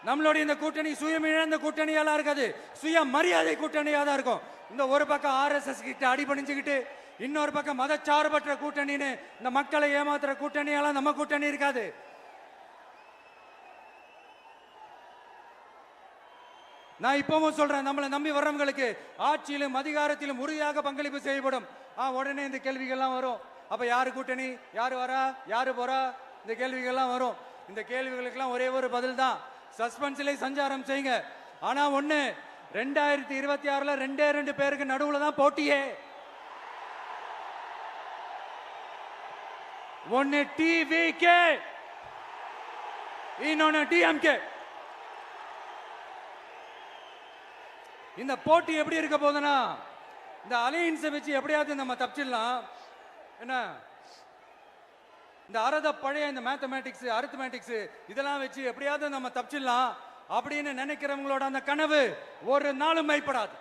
நம்மளுடைய இந்த கூட்டணி சுயமிழந்த கூட்டணியாலாம் இருக்காது, சுய மரியாதை கூட்டணியா தான் இருக்கும். இந்த ஒரு பக்கம் RSS கிட்ட அடிபணிஞ்சுக்கிட்டு, இன்னொரு பக்கம் மதச்சார்பற்ற கூட்டணின்னு இந்த மக்களை ஏமாத்துற கூட்டணியெல்லாம் நம்ம கூட்டணி இருக்காது. நான் இப்பவும் சொல்றேன், நம்மளை நம்பி வர்றவங்களுக்கு ஆட்சியிலும் அதிகாரத்திலும் உறுதியாக பங்களிப்பு செய்யப்படும். உடனே இந்த கேள்விகள்லாம் வரும். அப்ப யாரு கூட்டணி, யாரு வரா, யாரு போறா, இந்த கேள்விகள்லாம் வரும். இந்த கேள்விகளுக்கெல்லாம் ஒரே ஒரு பதில் தான், சஸ்பென்ஸ்ல சஞ்சாரம் செய்யுங்க. ஆனா ஒண்ணு, 2026 2 பேருக்கு நடுவுல தான் போட்டியே. ஒன்னு TVK, இன்னொன்னு DMK. இந்த போட்டி எப்படி இருக்க போதுன்னா, இந்த அலையன்ஸை வச்சு எப்படியாவது நம்ம தப்பிச்சிடலாம். என்ன இந்த பழைய இந்த மேத்தமேட்டிக்ஸ், அரித்மேட்டிக்ஸ் இதெல்லாம் வச்சு எப்படியாவது நம்ம தப்பிச்சிடலாம் அப்படின்னு நினைக்கிறவங்களோட அந்த கனவு ஒரு நாளும் மைப்படாது.